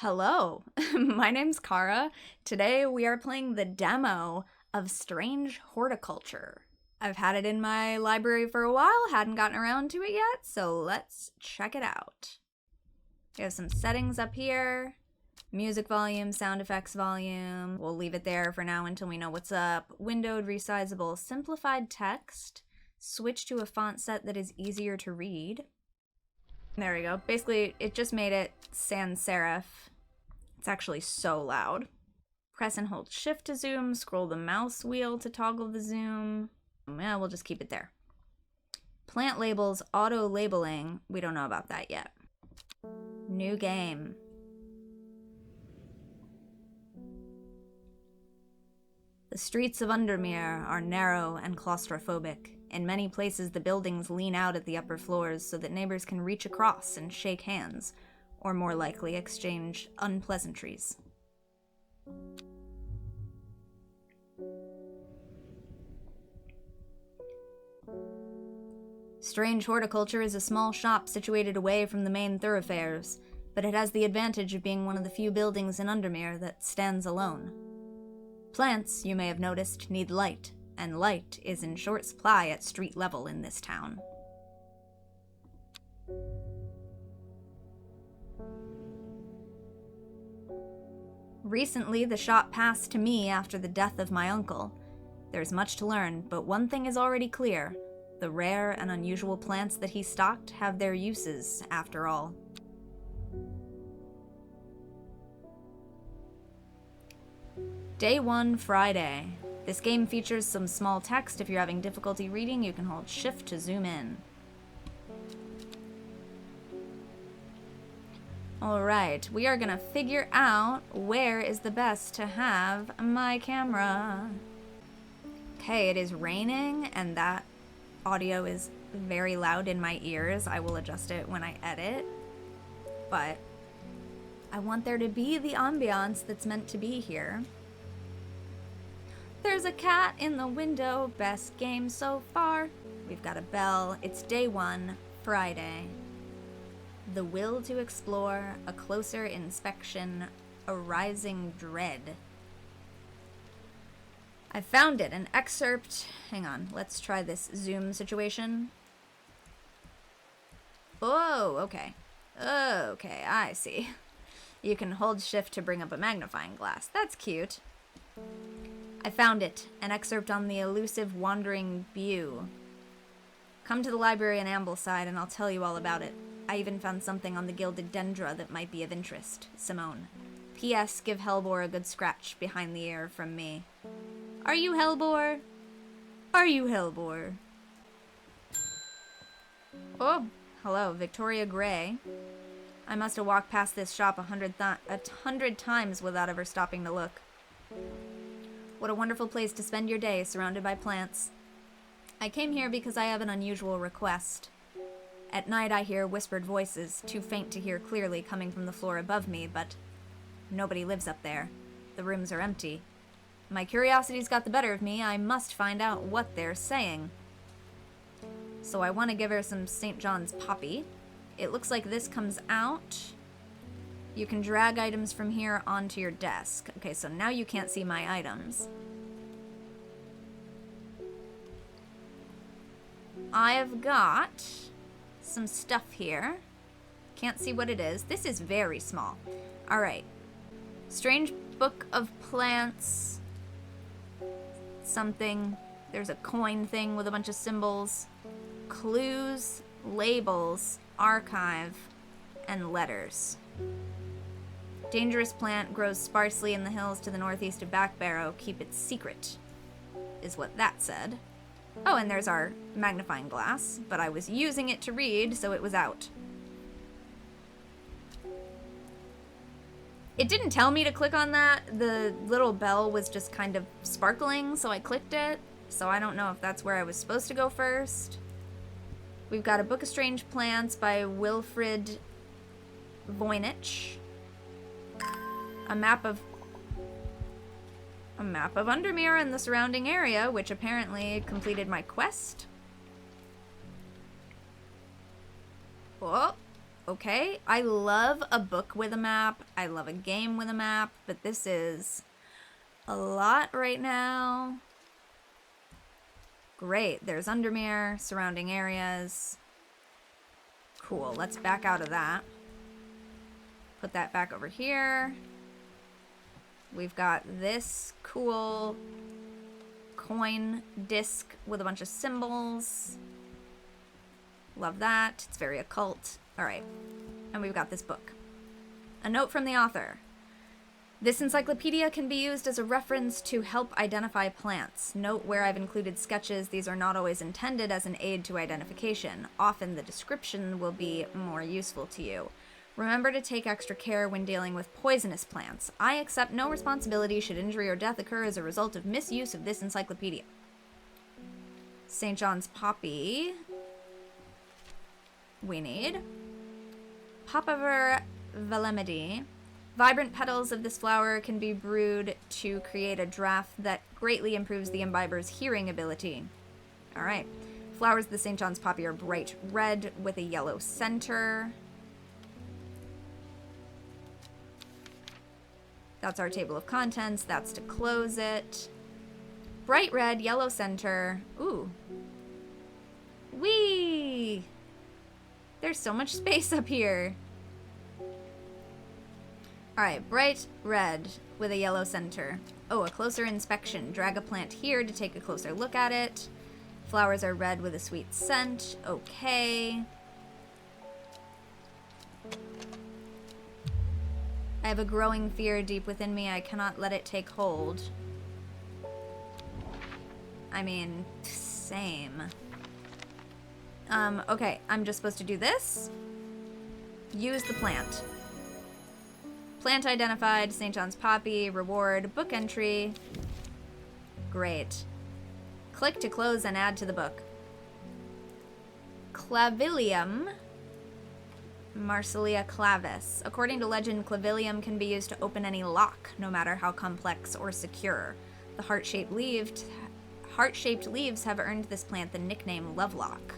Hello, my name's Kara. Today we are playing the demo of Strange Horticulture. I've had it in my library for a while, hadn't gotten around to it yet, so let's check it out. We have some settings up here. Music volume, sound effects volume. We'll leave it there for now until we know what's up. Windowed, resizable, simplified text. Switch to a font set that is easier to read. There we go. Basically, it just made it sans serif. It's actually so loud. Press and hold shift to zoom. Scroll the mouse wheel to toggle the zoom. Yeah, we'll just keep it there. Plant labels, auto labeling. We don't know about that yet. New game. The streets of Undermere are narrow and claustrophobic. In many places, the buildings lean out at the upper floors so that neighbors can reach across and shake hands, or more likely, exchange unpleasantries. Strange Horticulture is a small shop situated away from the main thoroughfares, but it has the advantage of being one of the few buildings in Undermere that stands alone. Plants, you may have noticed, need light, and light is in short supply at street level in this town. Recently, the shop passed to me after the death of my uncle. There's much to learn, but one thing is already clear. The rare and unusual plants that he stocked have their uses, after all. Day 1, Friday. This game features some small text. If you're having difficulty reading, you can hold shift to zoom in. Alright, we are gonna figure out where is the best to have my camera. Okay, it is raining, and that audio is very loud in my ears. I will adjust it when I edit, but I want there to be the ambiance that's meant to be here. There's a cat in the window, best game so far. We've got a bell. It's day 1, Friday. The will to explore, a closer inspection, a rising dread. I found it, an excerpt. Hang on, let's try this zoom situation. Oh, okay. Okay, I see. You can hold shift to bring up a magnifying glass. That's cute. I found it, an excerpt on the elusive wandering Bew. Come to the library in Ambleside and I'll tell you all about it. I even found something on the gilded dendra that might be of interest. Simone. P.S. Give Hellbore a good scratch behind the ear from me. Are you Hellbore? Are you Hellbore? Oh, hello, Victoria Gray. I must have walked past this shop 100 times without ever stopping to look. What a wonderful place to spend your day, surrounded by plants. I came here because I have an unusual request. At night I hear whispered voices, too faint to hear clearly, coming from the floor above me, but nobody lives up there. The rooms are empty. My curiosity's got the better of me. I must find out what they're saying. So I want to give her some St. John's poppy. It looks like this comes out. You can drag items from here onto your desk. Okay, so now you can't see my items. I have got some stuff here. Can't see what it is. This is very small. Alright. Strange Book of Plants. Something. There's a coin thing with a bunch of symbols. Clues, labels, archive, and letters. Dangerous plant grows sparsely in the hills to the northeast of Backbarrow. Keep it secret, is what that said. Oh, and there's our magnifying glass, but I was using it to read, so it was out. It didn't tell me to click on that. The little bell was just kind of sparkling, so I clicked it. So I don't know if that's where I was supposed to go first. We've got a Book of Strange Plants by Wilfrid Voynich. A map of Undermere and the surrounding area, which apparently completed my quest. Oh, Okay, I love a book with a map. I love a game with a map, but this is a lot right now. Great, there's Undermere, surrounding areas. Cool, let's back out of that. Put that back over here. We've got this cool coin disc with a bunch of symbols. Love that. It's very occult. All right. And we've got this book. A note from the author. This encyclopedia can be used as a reference to help identify plants. Note where I've included sketches, these are not always intended as an aid to identification. Often the description will be more useful to you. Remember to take extra care when dealing with poisonous plants. I accept no responsibility should injury or death occur as a result of misuse of this encyclopedia. St. John's poppy. We need Papaver velemedy. Vibrant petals of this flower can be brewed to create a draft that greatly improves the imbiber's hearing ability. All right. Flowers of the St. John's poppy are bright red with a yellow center. That's our table of contents. That's to close it. Bright red, yellow center. Ooh. Whee! There's so much space up here. Alright, bright red with a yellow center. Oh, a closer inspection. Drag a plant here to take a closer look at it. Flowers are red with a sweet scent. Okay. I have a growing fear deep within me. I cannot let it take hold. I mean, same. Okay, I'm just supposed to do this. Use the plant. Plant identified, St. John's poppy, reward, book entry. Great. Click to close and add to the book. Clavilium. Marsilia clavis. According to legend, clavilium can be used to open any lock, no matter how complex or secure. The heart-shaped leaves have earned this plant the nickname Lovelock.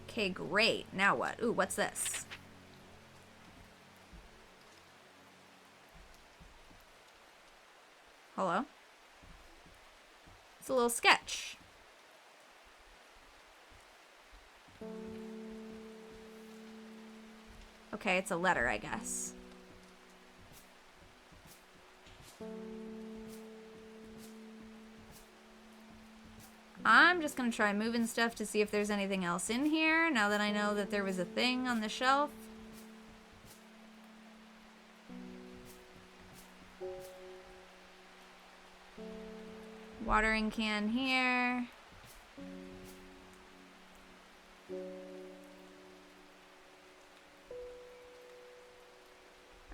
Okay, great. Now what? Ooh, what's this? Hello? It's a little sketch. Okay, it's a letter, I guess. I'm just gonna try moving stuff to see if there's anything else in here, now that I know that there was a thing on the shelf. Watering can here.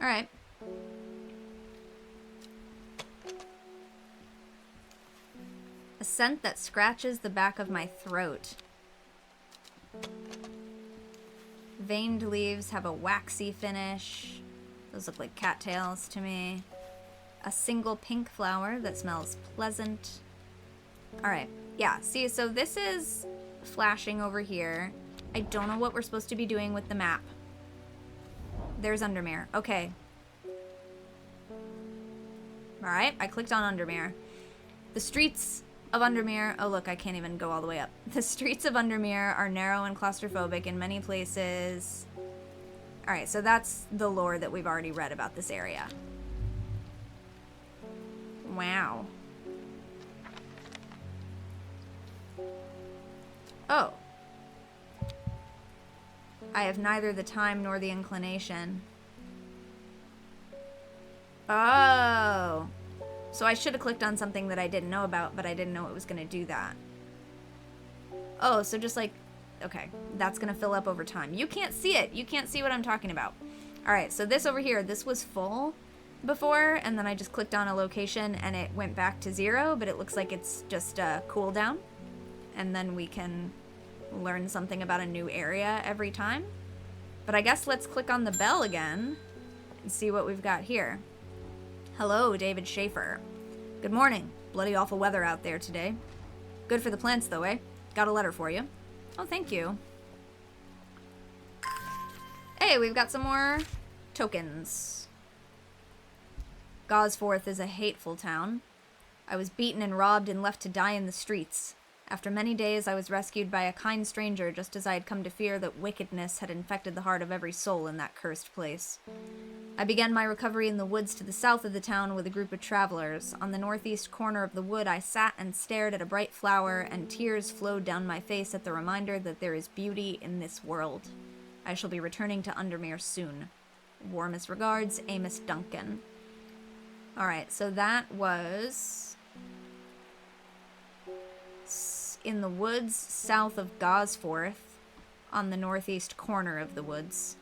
All right. A scent that scratches the back of my throat. Veined leaves have a waxy finish. Those look like cattails to me. A single pink flower that smells pleasant. Alright, yeah, see, so this is flashing over here. I don't know what we're supposed to be doing with the map. There's Undermere. Okay. Alright, I clicked on Undermere. The streets of Undermere... Oh, look, I can't even go all the way up. The streets of Undermere are narrow and claustrophobic in many places. Alright, so that's the lore that we've already read about this area. Wow. Oh. I have neither the time nor the inclination. Oh. So I should have clicked on something that I didn't know about, but I didn't know it was going to do that. Oh, so just like... Okay, that's going to fill up over time. You can't see it. You can't see what I'm talking about. Alright, so this over here, this was full before, and then I just clicked on a location and it went back to 0, but it looks like it's just a cooldown. And then we can learn something about a new area every time. But I guess let's click on the bell again and see what we've got here. Hello, David Schaefer. Good morning. Bloody awful weather out there today. Good for the plants, though, eh? Got a letter for you. Oh, thank you. Hey, we've got some more tokens. Gosforth is a hateful town. I was beaten and robbed and left to die in the streets. After many days, I was rescued by a kind stranger just as I had come to fear that wickedness had infected the heart of every soul in that cursed place. I began my recovery in the woods to the south of the town with a group of travelers. On the northeast corner of the wood, I sat and stared at a bright flower, and tears flowed down my face at the reminder that there is beauty in this world. I shall be returning to Undermere soon. Warmest regards, Amos Duncan. Alright, so that was in the woods south of Gosforth, on the northeast corner of the woods.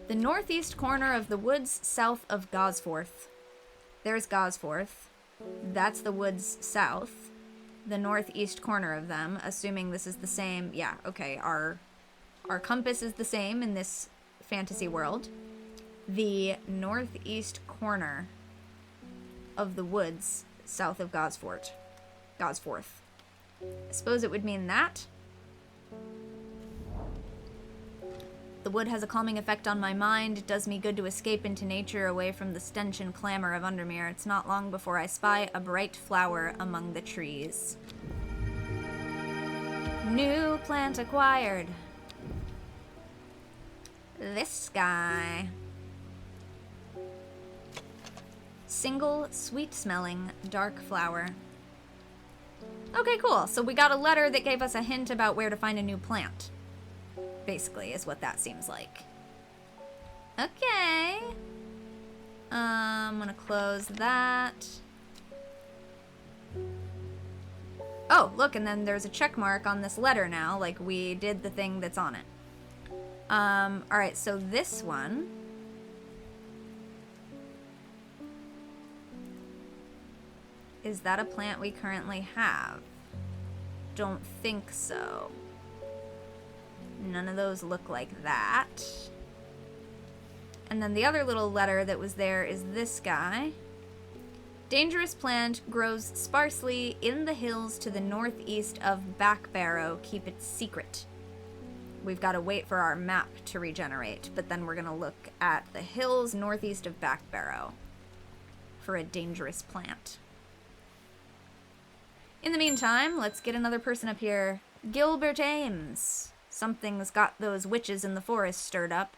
The northeast corner of the woods south of Gosforth. There's Gosforth. That's the woods south. The northeast corner of them, assuming this is the same. Yeah, okay, our compass is the same in this fantasy world. The northeast corner of the woods south of Gosforth. I suppose it would mean that. The wood has a calming effect on my mind. It does me good to escape into nature, away from the stench and clamor of Undermere. It's not long before I spy a bright flower among the trees. New plant acquired. This guy. Single, sweet-smelling, dark flower. Okay, cool. So we got a letter that gave us a hint about where to find a new plant. Basically, is what that seems like. Okay. I'm gonna close that. Oh, look, and then there's a check mark on this letter now, like we did the thing that's on it. Alright, so this one. Is that a plant we currently have? Don't think so. None of those look like that. And then the other little letter that was there is this guy. Dangerous plant grows sparsely in the hills to the northeast of Backbarrow. Keep it secret. We've got to wait for our map to regenerate, but then we're going to look at the hills northeast of Backbarrow for a dangerous plant. In the meantime, let's get another person up here. Gilbert Ames. Something's got those witches in the forest stirred up.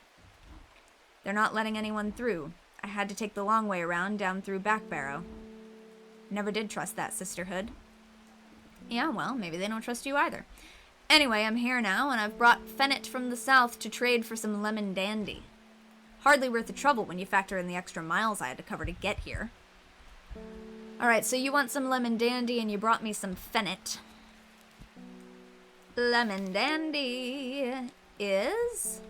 They're not letting anyone through. I had to take the long way around down through Backbarrow. Never did trust that sisterhood. Yeah, well, maybe they don't trust you either. Anyway, I'm here now, and I've brought Fennett from the south to trade for some lemon dandy. Hardly worth the trouble when you factor in the extra miles I had to cover to get here. Alright, so you want some lemon dandy, and you brought me some Fennett. Lemon dandy is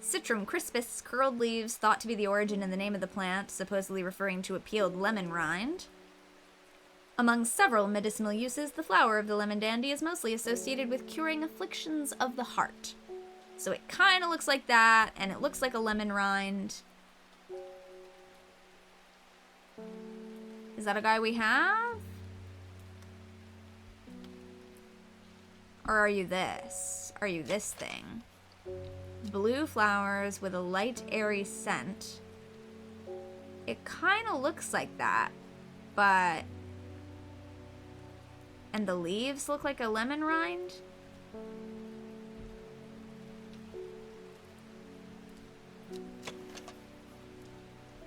Citrum crispus, curled leaves, thought to be the origin and the name of the plant, supposedly referring to a peeled lemon rind. Among several medicinal uses, the flower of the lemon dandy is mostly associated with curing afflictions of the heart. So it kind of looks like that, and it looks like a lemon rind. Is that a guy we have? Or are you this? Are you this thing? Blue flowers with a light, airy scent. It kind of looks like that, but... And the leaves look like a lemon rind?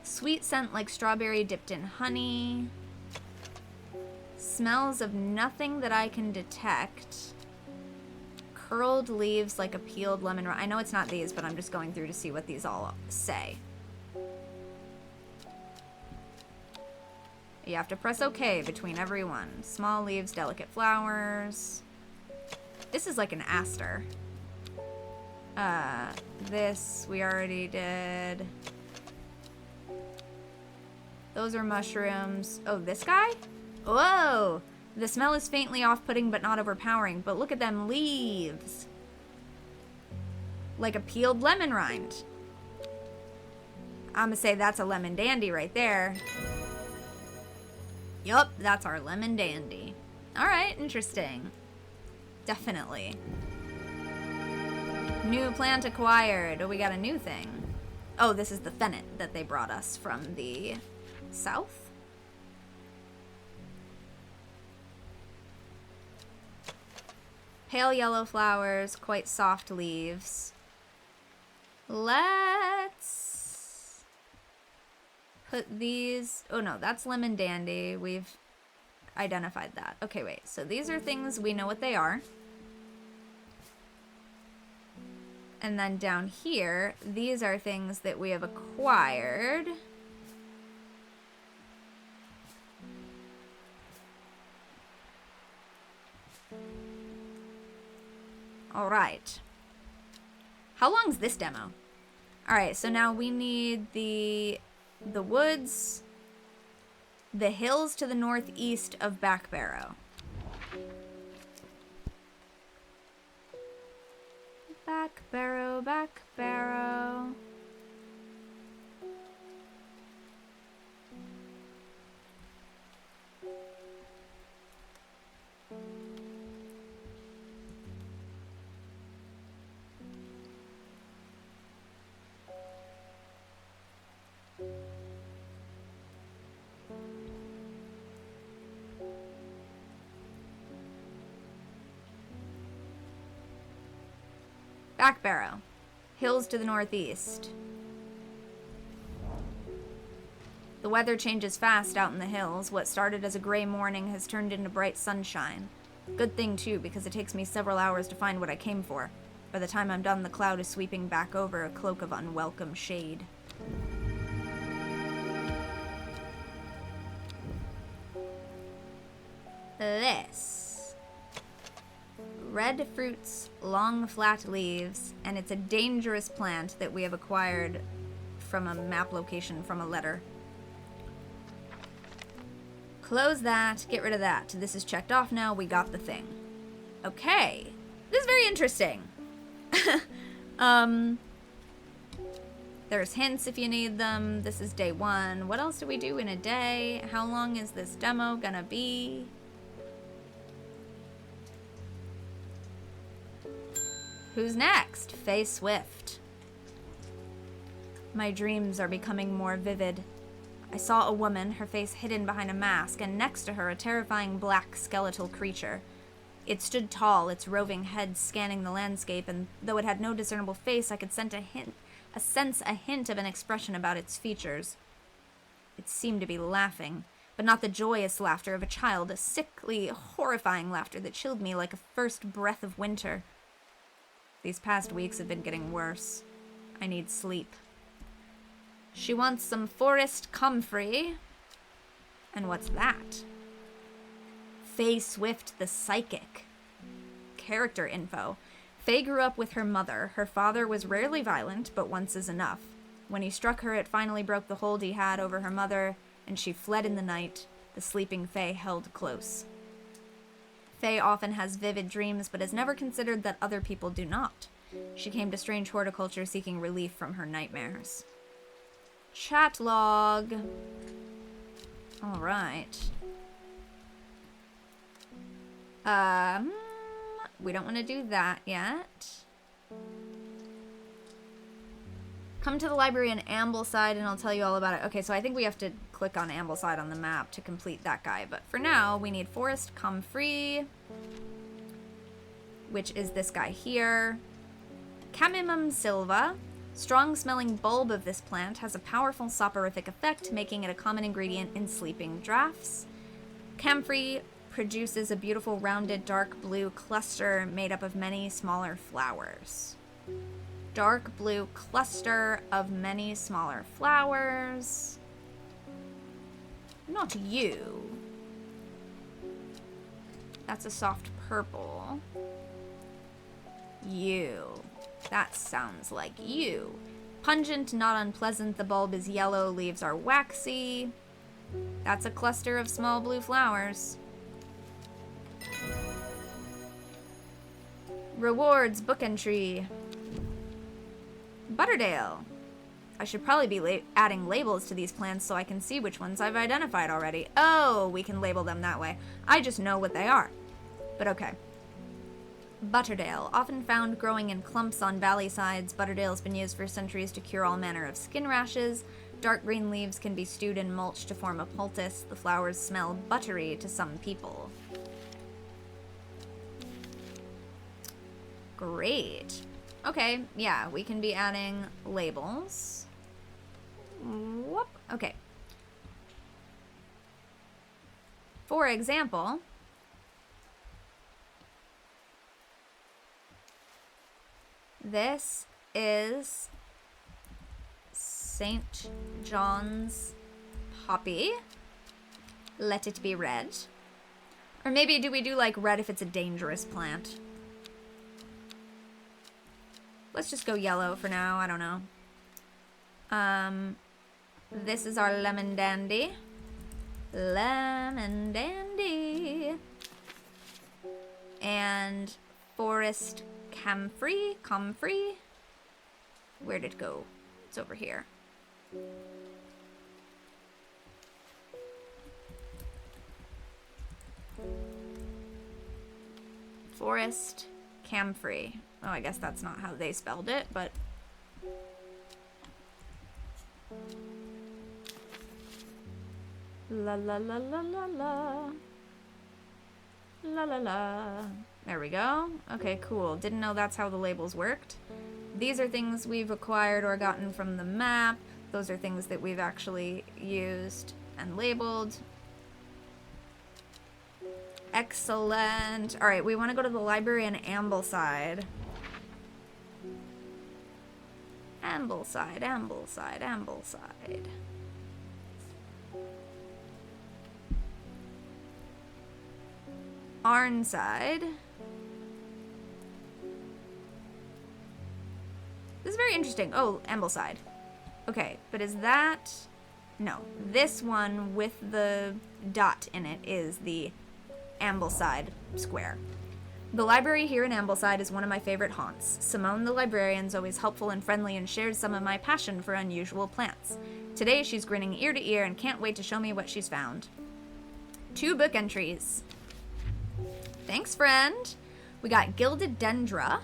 Sweet scent like strawberry dipped in honey. Smells of nothing that I can detect. Curled leaves like a peeled lemon rind. I know it's not these, but I'm just going through to see what these all say. You have to press OK between every one. Small leaves, delicate flowers. This is like an aster. This we already did. Those are mushrooms. Oh, this guy? Whoa! The smell is faintly off-putting but not overpowering. But look at them leaves. Like a peeled lemon rind. I'm gonna say that's a lemon dandy right there. Yup, that's our lemon dandy. Alright, interesting. Definitely. New plant acquired. Oh, we got a new thing. Oh, this is the fennel that they brought us from the south. Pale yellow flowers, quite soft leaves. Let's put these... Oh no, that's lemon dandy. We've identified that. Okay, wait. So these are things we know what they are. And then down here, these are things that we have acquired. All right. How long is this demo? All right, so now we need the woods, the hills to the northeast of Back Barrow. Back Barrow, Back Barrow. Back Barrow. Hills to the northeast. The weather changes fast out in the hills. What started as a gray morning has turned into bright sunshine. Good thing, too, because it takes me several hours to find what I came for. By the time I'm done, the cloud is sweeping back over a cloak of unwelcome shade. This. Red fruits, long flat leaves, and it's a dangerous plant that we have acquired from a map location from a letter. Close that, get rid of that. This is checked off now, we got the thing. Okay, this is very interesting. There's hints if you need them. This is day 1. What else do we do in a day? How long is this demo gonna be? Who's next? Faye Swift. My dreams are becoming more vivid. I saw a woman, her face hidden behind a mask, and next to her a terrifying black skeletal creature. It stood tall, its roving head scanning the landscape, and though it had no discernible face, I could sense a hint of an expression about its features. It seemed to be laughing, but not the joyous laughter of a child, a sickly, horrifying laughter that chilled me like a first breath of winter. These past weeks have been getting worse. I need sleep. She wants some forest comfrey. And what's that? Faye Swift the Psychic. Character info. Faye grew up with her mother. Her father was rarely violent, but once is enough. When he struck her, it finally broke the hold he had over her mother, and she fled in the night. The sleeping Faye held close. Faye often has vivid dreams, but has never considered that other people do not. She came to Strange Horticulture seeking relief from her nightmares. Chat log. All right. We don't want to do that yet. Come to the library in Ambleside and I'll tell you all about it. Okay, so I think we have to click on Ambleside on the map to complete that guy. But for now, we need Forest Comfrey, which is this guy here. Camimum silva. Strong-smelling bulb of this plant has a powerful soporific effect, making it a common ingredient in sleeping draughts. Comfrey produces a beautiful rounded dark blue cluster made up of many smaller flowers. Dark blue cluster of many smaller flowers. Not you. That's a soft purple. You. That sounds like you. Pungent, not unpleasant. The bulb is yellow, leaves are waxy. That's a cluster of small blue flowers. Rewards, book entry. Butterdale. I should probably be adding labels to these plants so I can see which ones I've identified already. Oh, we can label them that way. I just know what they are. But okay. Butterdale, often found growing in clumps on valley sides, Butterdale's been used for centuries to cure all manner of skin rashes. Dark green leaves can be stewed in mulch to form a poultice. The flowers smell buttery to some people. Great. Okay, yeah, we can be adding labels. Whoop. Okay. For example, this is St. John's poppy. Let it be red. Or maybe do we do like red if it's a dangerous plant? Let's just go yellow for now. I don't know. This is our lemon dandy. Lemon dandy. And forest comfrey. Where did it go? It's over here. Forest comfrey. Oh, I guess that's not how they spelled it, but... La la la la la la. La la la. There we go. Okay, cool. Didn't know that's how the labels worked. These are things we've acquired or gotten from the map. Those are things that we've actually used and labeled. Excellent. All right, we want to go to the library in Ambleside. Ambleside. Arnside. This is very interesting. Oh, Ambleside. Okay, but is that... No. This one with the dot in it is the Ambleside Square. The library here in Ambleside is one of my favorite haunts. Simone, the librarian, is always helpful and friendly and shares some of my passion for unusual plants. Today, she's grinning ear to ear and can't wait to show me what she's found. 2 book entries. Thanks, friend. We got Gilded Dendra.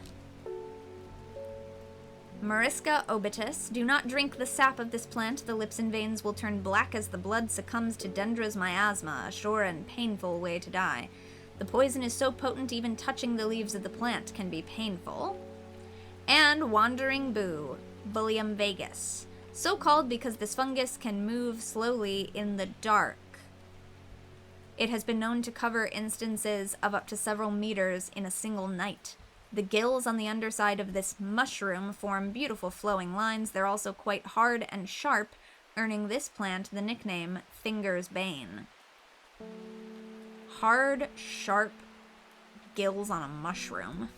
Mariska obitus. Do not drink the sap of this plant. The lips and veins will turn black as the blood succumbs to Dendra's miasma, a sure and painful way to die. The poison is so potent even touching the leaves of the plant can be painful. And Wandering Boo, Bullium vagus. So called because this fungus can move slowly in the dark. It has been known to cover instances of up to several meters in a single night. The gills on the underside of this mushroom form beautiful flowing lines. They're also quite hard and sharp, earning this plant the nickname Finger's Bane. Hard, sharp gills on a mushroom.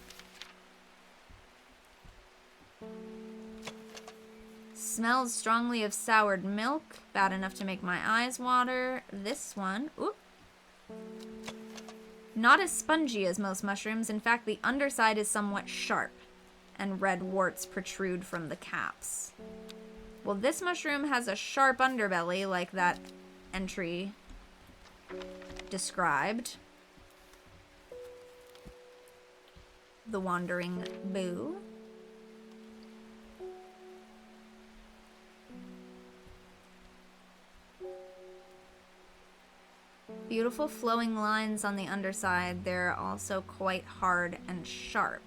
Smells strongly of soured milk. Bad enough to make my eyes water. This one, oop. Not as spongy as most mushrooms. In fact, the underside is somewhat sharp, and red warts protrude from the caps. Well, this mushroom has a sharp underbelly like that entry described. The Wandering Boo. Beautiful flowing lines on the underside. They're also quite hard and sharp.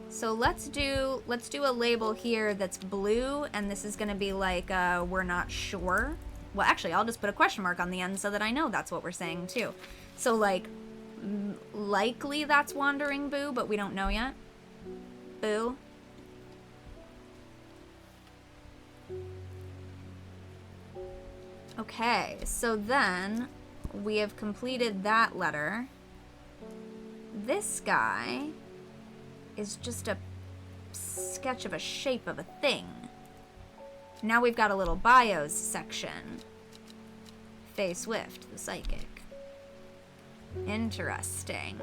So let's do a label here that's blue, and this is going to be like we're not sure. Well, actually, I'll just put a question mark on the end so that I know that's what we're saying too. So like likely that's Wandering Boo, but we don't know yet. Boo. Okay, so then we have completed that letter. This guy is just a sketch of a shape of a thing. Now we've got a little bios section. Faye Swift, the psychic. Interesting.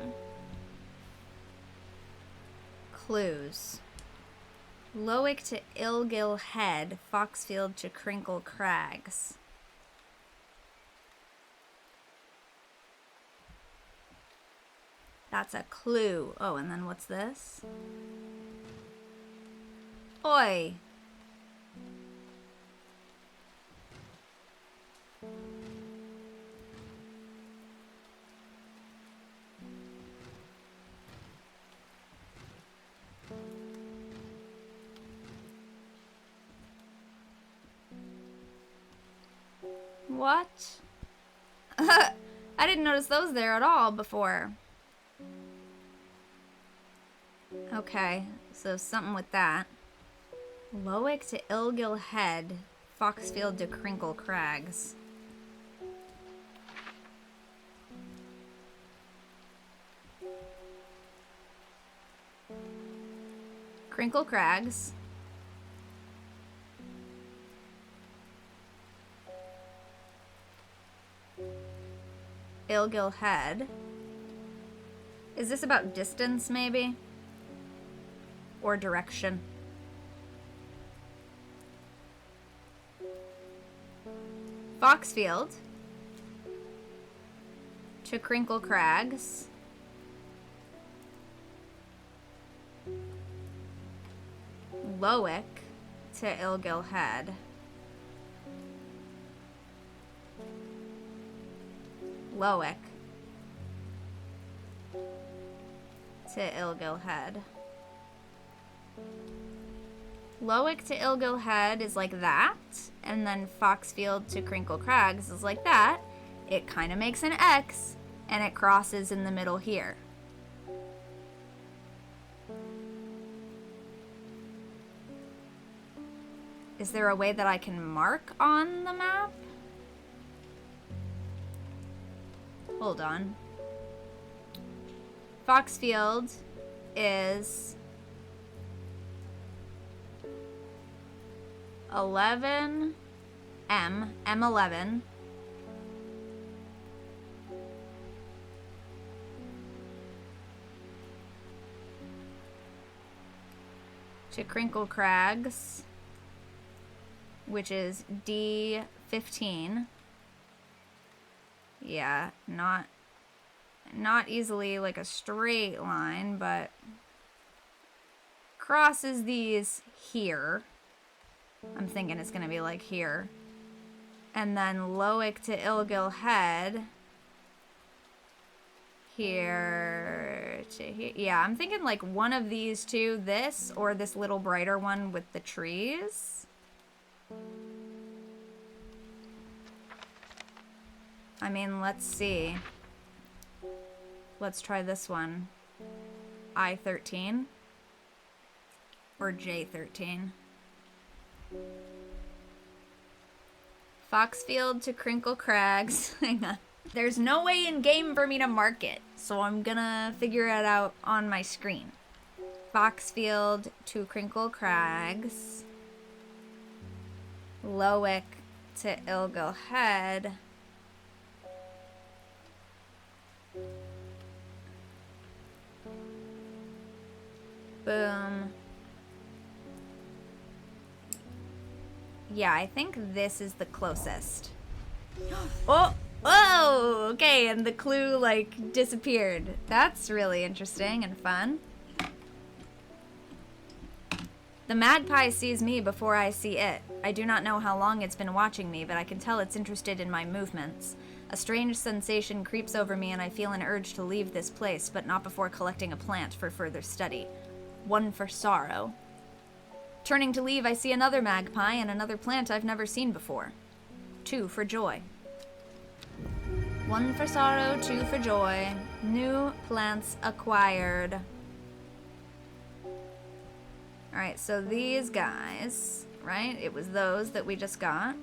clues. Lowick to Ilgill Head, Foxfield to Crinkle Crags. That's a clue. Oh, and then what's this? Oi! What? I didn't notice those there at all before. Okay, so something with that. Lowick to Ilgill Head, Foxfield to Crinkle Crags. Crinkle Crags. Ilgill Head. Is this about distance, maybe? Or direction? Foxfield to Crinkle Crags. Lowick to Ilgill Head. Lowick to Ilgill Head. Lowick to Ilgill Head is like that, and then Foxfield to Crinkle Crags is like that. It kind of makes an X, and it crosses in the middle here. Is there a way that I can mark on the map? Hold on. Foxfield is 11 M11. To Crinkle Crags, which is D15. Yeah, not easily like a straight line, but crosses these here. I'm thinking it's gonna be like here. And then Lowick to Ilgill Head. Here to here. Yeah, I'm thinking like one of these two, this or this little brighter one with the trees. I mean, let's see. Let's try this one. I13 or J13. Foxfield to Crinkle Crags. Hang on. There's no way in game for me to mark it, so I'm gonna figure it out on my screen. Foxfield to Crinkle Crags. Lowick to Ilgill Head. Boom. Yeah, I think this is the closest. Oh! Oh! Okay, and the clue, like, disappeared. That's really interesting and fun. The magpie sees me before I see it. I do not know how long it's been watching me, but I can tell it's interested in my movements. A strange sensation creeps over me and I feel an urge to leave this place, but not before collecting a plant for further study. One for sorrow. Turning to leave, I see another magpie and another plant I've never seen before. Two for joy. One for sorrow, two for joy. New plants acquired. Alright, so these guys, right? It was those that we just got.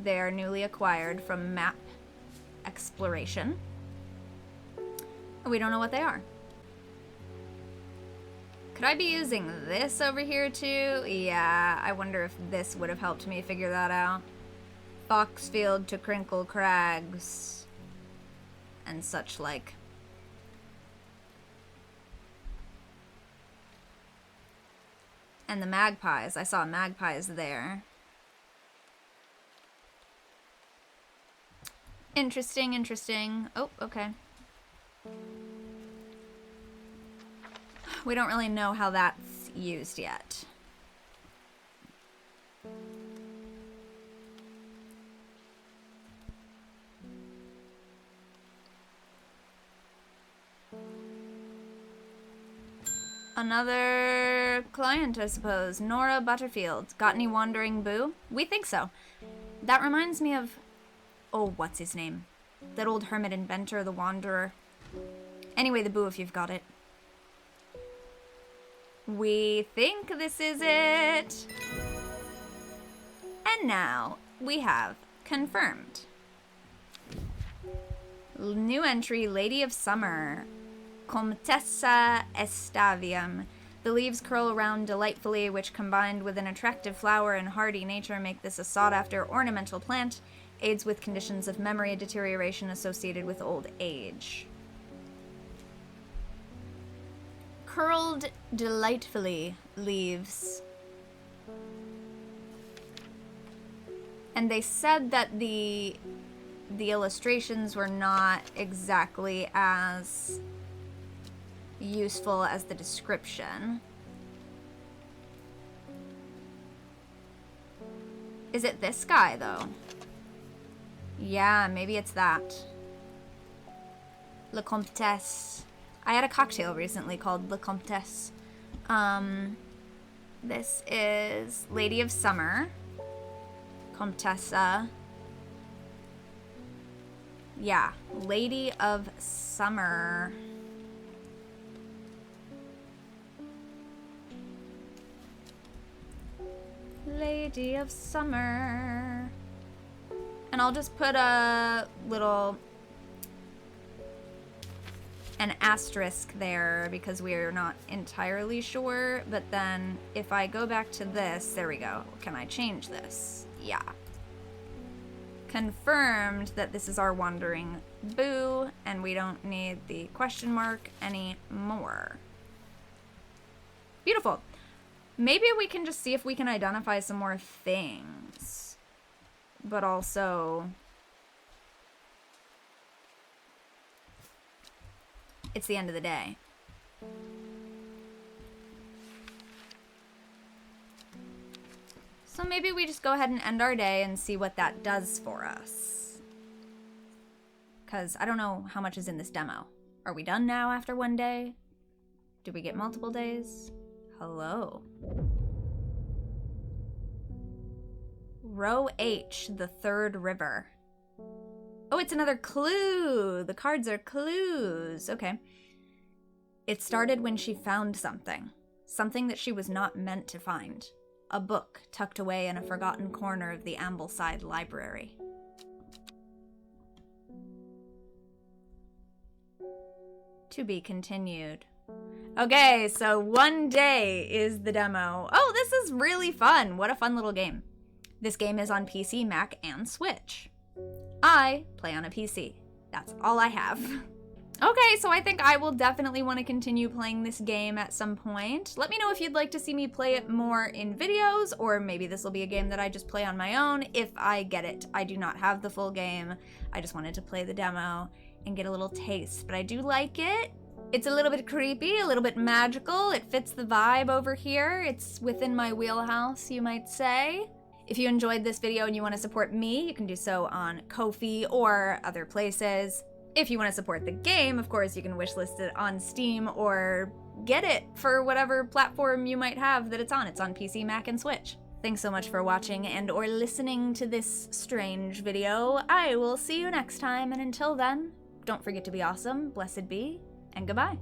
They are newly acquired from map exploration. We don't know what they are. Could I be using this over here too? Yeah, I wonder if this would have helped me figure that out. Foxfield to Crinkle Crags and such like. And the magpies. I saw magpies there. Interesting, interesting. Oh, okay. We don't really know how that's used yet. Another client, I suppose. Nora Butterfield. Got any wandering boo? We think so. That reminds me of... Oh, what's his name? That old hermit inventor, the Wanderer. Anyway, the boo if you've got it. We think this is it. And now we have confirmed. New entry, Lady of Summer. Comtessa Estavium. The leaves curl around delightfully, which combined with an attractive flower and hardy nature make this a sought-after ornamental plant. Aids with conditions of memory deterioration associated with old age. Curled delightfully leaves. And they said that the illustrations were not exactly as useful as the description. Is it this guy, though? Yeah, maybe it's that. La Comtesse. I had a cocktail recently called La Comtesse. This is Lady of Summer. Comtessa. Yeah, Lady of Summer. Lady of Summer. And I'll just put a little... an asterisk there because we're not entirely sure. But then if I go back to this, there we go. Can I change this? Yeah. Confirmed that this is our wandering boo, and we don't need the question mark anymore. Beautiful. Maybe we can just see if we can identify some more things. But also... it's the end of the day. So maybe we just go ahead and end our day and see what that does for us. Because I don't know how much is in this demo. Are we done now after one day? Do we get multiple days? Hello. Row H, the third river. Oh, it's another clue. The cards are clues. Okay. It started when she found something. Something that she was not meant to find. A book tucked away in a forgotten corner of the Ambleside Library. To be continued. Okay, so one day is the demo. Oh, this is really fun. What a fun little game. This game is on PC, Mac, and Switch. I play on a PC. That's all I have. Okay, so I think I will definitely want to continue playing this game at some point. Let me know if you'd like to see me play it more in videos, or maybe this will be a game that I just play on my own if I get it. I do not have the full game. I just wanted to play the demo and get a little taste, but I do like it. It's a little bit creepy, a little bit magical. It fits the vibe over here. It's within my wheelhouse, you might say. If you enjoyed this video and you want to support me, you can do so on Ko-fi or other places. If you want to support the game, of course, you can wishlist it on Steam or get it for whatever platform you might have that it's on. It's on PC, Mac, and Switch. Thanks so much for watching and or listening to this strange video. I will see you next time, and until then, don't forget to be awesome, blessed be, and goodbye.